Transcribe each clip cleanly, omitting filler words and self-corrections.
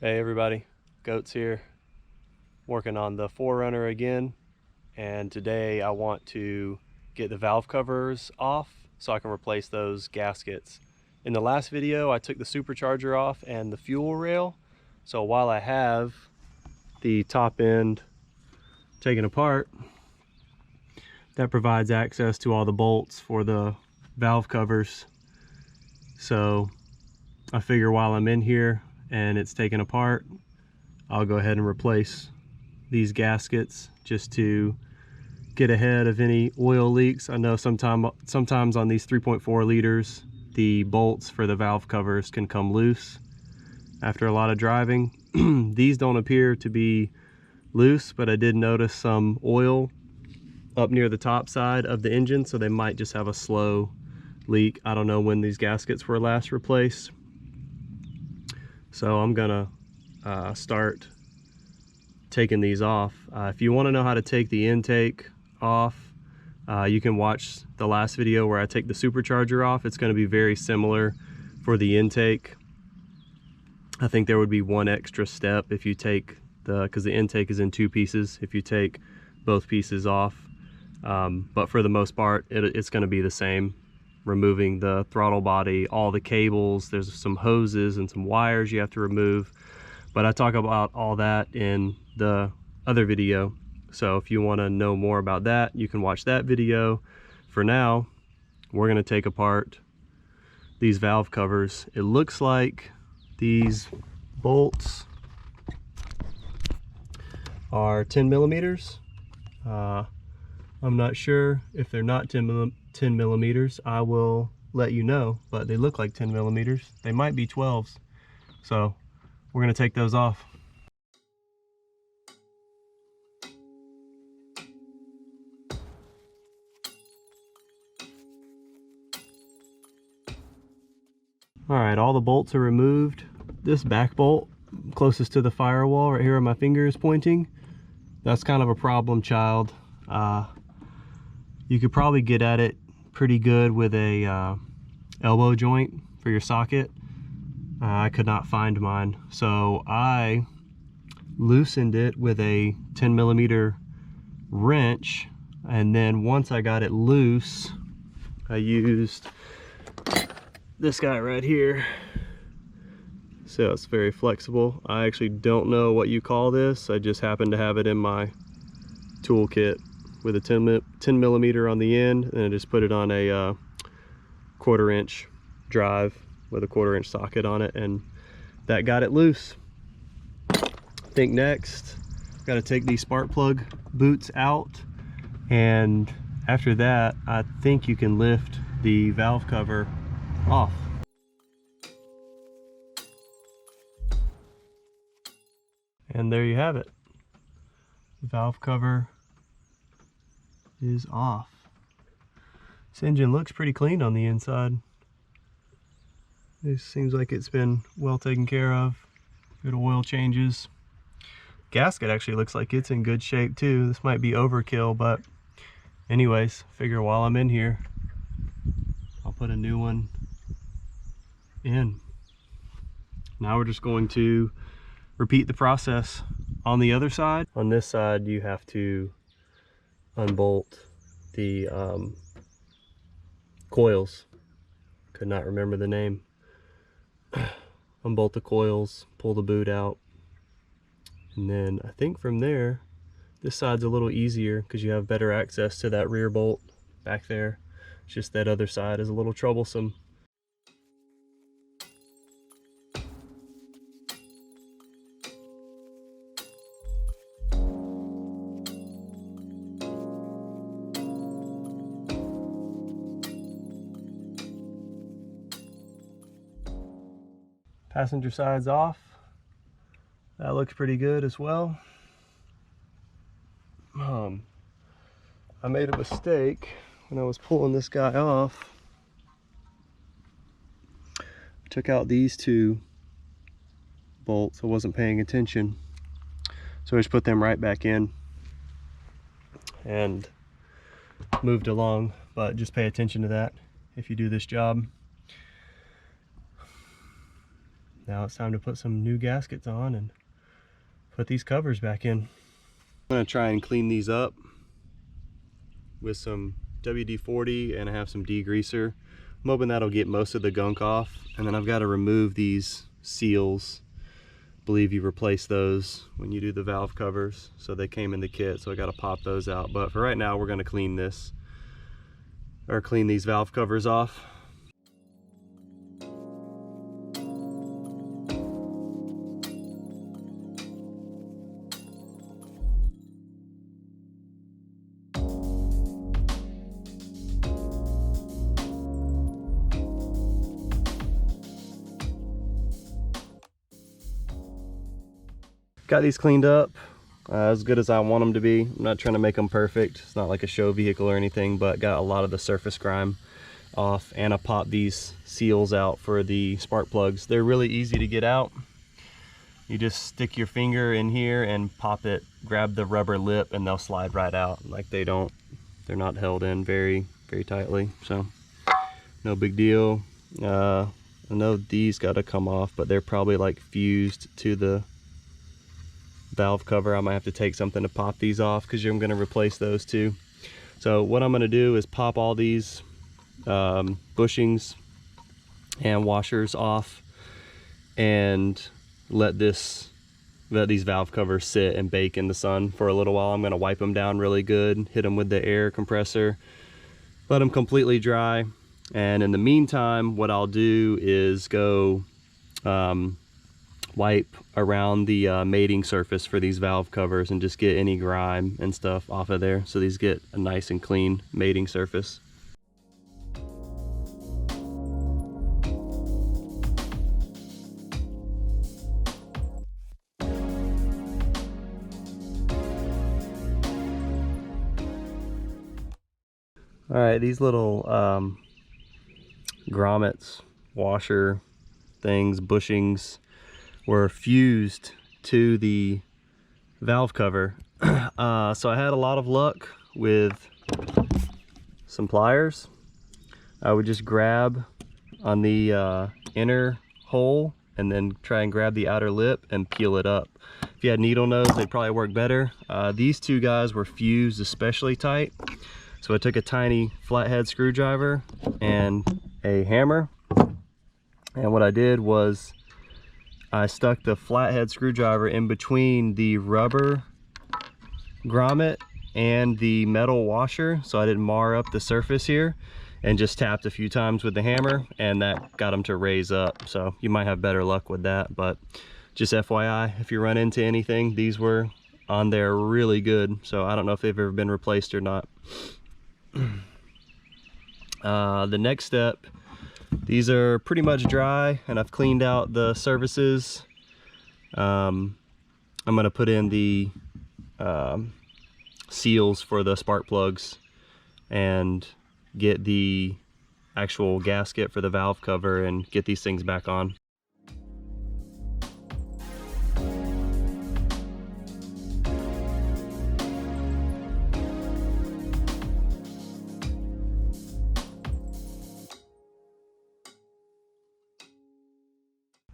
Hey everybody, Goats here, working on the 4Runner again, and today I want to get the valve covers off so I can replace those gaskets. In the last video I took the supercharger off and the fuel rail, so while I have the top end taken apart, that provides access to all the bolts for the valve covers. So I figure while I'm in here and it's taken apart, I'll go ahead and replace these gaskets just to get ahead of any oil leaks. I know sometimes on these 3.4 liters, the bolts for the valve covers can come loose after a lot of driving. These don't appear to be loose, but I did notice some oil up near the top side of the engine, so they might just have a slow leak. I don't know when these gaskets were last replaced. So I'm gonna start taking these off. If you want to know how to take the intake off, you can watch the last video where I take the supercharger off. It's going to be very similar for the intake. I think there would be one extra step if you take because the intake is in two pieces, if you take both pieces off. But for the most part, it's going to be the same. Removing the throttle body, all the cables, there's some hoses and some wires you have to remove, but I talk about all that in the other video. So if you want to know more about that, you can watch that video. For now, we're going to take apart these valve covers. It looks like these bolts are 10 millimeters. I'm not sure if they're not 10 millimeters. I will let you know, but they look like 10 millimeters. They might be 12s. So we're gonna take those off. All right, all the bolts are removed. This back bolt closest to the firewall right here where my finger is pointing, that's kind of a problem child. You could probably get at it pretty good with a elbow joint for your socket. I could not find mine, so I loosened it with a 10 millimeter wrench, and then once I got it loose, I used this guy right here. So it's very flexible. I actually don't know what you call this. I just happen to have it in my toolkit with a 10 millimeter on the end, and I just put it on a 1/4 inch drive with a 1/4 inch socket on it, and that got it loose. I think next got to take these spark plug boots out, and after that I think you can lift the valve cover off. And there you have it. The valve cover is off. This engine looks pretty clean on the inside. This seems like it's been well taken care of. Good oil changes. Gasket actually looks like it's in good shape too. This might be overkill, but anyways, figure while I'm in here, I'll put a new one in. Now we're just going to repeat the process on the other side. On this side, you have to unbolt the coils. Could not remember the name. Unbolt the coils, pull the boot out, and then I think from there, this side's a little easier because you have better access to that rear bolt back there. It's just that other side is a little troublesome. Passenger side's off. That looks pretty good as well. I made a mistake when I was pulling this guy off. I took out these two bolts. I wasn't paying attention, so I just put them right back in and moved along. But just pay attention to that if you do this job. Now it's time to put some new gaskets on and put these covers back in. I'm gonna try and clean these up with some WD-40, and I have some degreaser. I'm hoping that'll get most of the gunk off, and then I've got to remove these seals. I believe you replace those when you do the valve covers, so they came in the kit, so I got to pop those out. But for right now, we're going to clean this, or clean these valve covers off. Got these cleaned up as good as I want them to be. I'm not trying to make them perfect. It's not like a show vehicle or anything, but got a lot of the surface grime off, and I popped these seals out for the spark plugs. They're really easy to get out. You just stick your finger in here and pop it, grab the rubber lip, and they'll slide right out. Like they're not held in very tightly, so no big deal. I know these got to come off, but they're probably like fused to the valve cover. I might have to take something to pop these off because I'm going to replace those too. So what I'm going to do is pop all these bushings and washers off and let these valve covers sit and bake in the sun for a little while. I'm going to wipe them down really good, hit them with the air compressor, let them completely dry, and in the meantime what I'll do is go wipe around the mating surface for these valve covers and just get any grime and stuff off of there, so these get a nice and clean mating surface. All right, these little grommets, washer things, bushings, were fused to the valve cover. So I had a lot of luck with some pliers. I would just grab on the inner hole and then try and grab the outer lip and peel it up. If you had needle nose, they'd probably work better. These two guys were fused especially tight. So I took a tiny flathead screwdriver and a hammer, and what I did was I stuck the flathead screwdriver in between the rubber grommet and the metal washer, so I didn't mar up the surface here, and just tapped a few times with the hammer, and that got them to raise up. So you might have better luck with that, but just FYI, if you run into anything, these were on there really good. So I don't know if they've ever been replaced or not. The next step, these are pretty much dry and I've cleaned out the surfaces. I'm going to put in the seals for the spark plugs and get the actual gasket for the valve cover and get these things back on.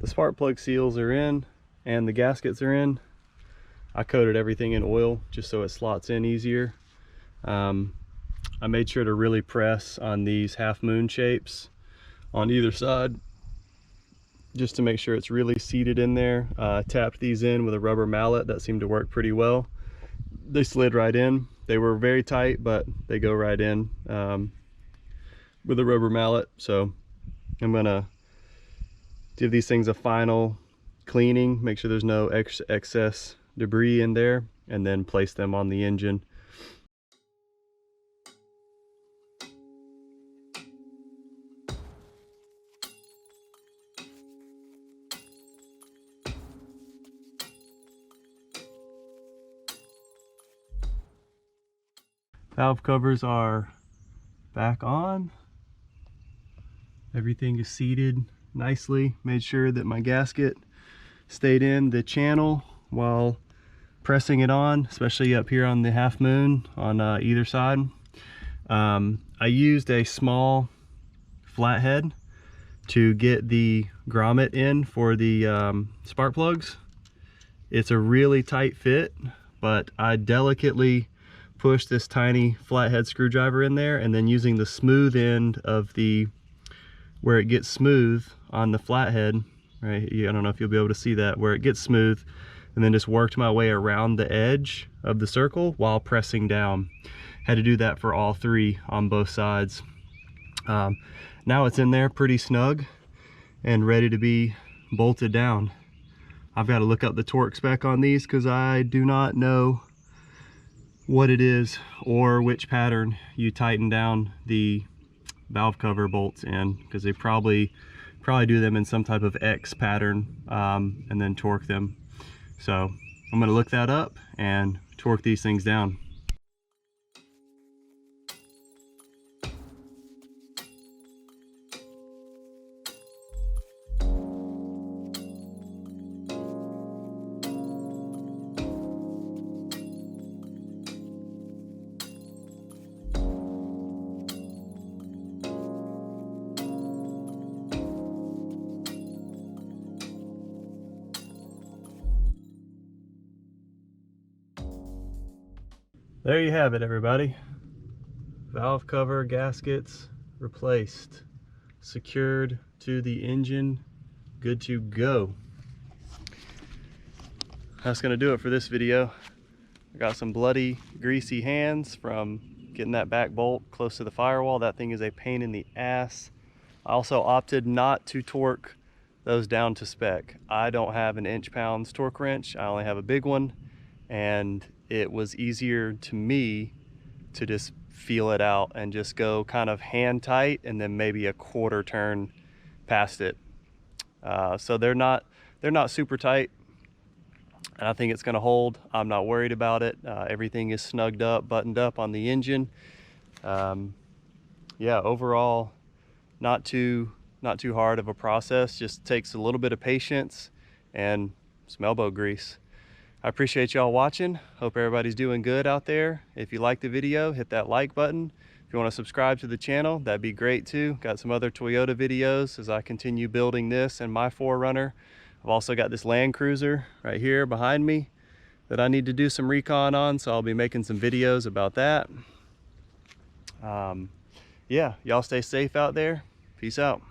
The spark plug seals are in and the gaskets are in. I coated everything in oil just so it slots in easier. I made sure to really press on these half moon shapes on either side just to make sure it's really seated in there. Tapped these in with a rubber mallet. That seemed to work pretty well. They slid right in. They were very tight, but they go right in with a rubber mallet. So I'm gonna give these things a final cleaning, make sure there's no excess debris in there, and then place them on the engine. Valve covers are back on. Everything is seated nicely. Made sure that my gasket stayed in the channel while pressing it on, especially up here on the half moon on either side. I used a small flathead to get the grommet in for the spark plugs. It's a really tight fit, but I delicately push this tiny flathead screwdriver in there, and then using the smooth end of the, where it gets smooth on the flathead, right? I don't know if you'll be able to see that, where it gets smooth, and then just worked my way around the edge of the circle while pressing down. Had to do that for all three on both sides. Now it's in there pretty snug and ready to be bolted down. I've got to look up the torque spec on these because I do not know what it is or which pattern you tighten down the valve cover bolts in, because they probably do them in some type of X pattern and then torque them. So I'm going to look that up and torque these things down. There you have it, everybody. Valve cover gaskets replaced, secured to the engine, good to go. That's gonna do it for this video. I got some bloody, greasy hands from getting that back bolt close to the firewall. That thing is a pain in the ass. I also opted not to torque those down to spec. I don't have an inch-pounds torque wrench. I only have a big one, and it was easier to me to just feel it out and just go kind of hand tight and then maybe a quarter turn past it. So they're not super tight, and I think it's going to hold. I'm not worried about it. Everything is snugged up, buttoned up on the engine. Yeah, overall not too hard of a process. Just takes a little bit of patience and some elbow grease. I appreciate y'all watching. Hope everybody's doing good out there. If you like the video, hit that like button. If you want to subscribe to the channel, that'd be great too. Got some other Toyota videos as I continue building this and my 4Runner. I've also got this Land Cruiser right here behind me that I need to do some recon on, so I'll be making some videos about that. Yeah, y'all stay safe out there. Peace out.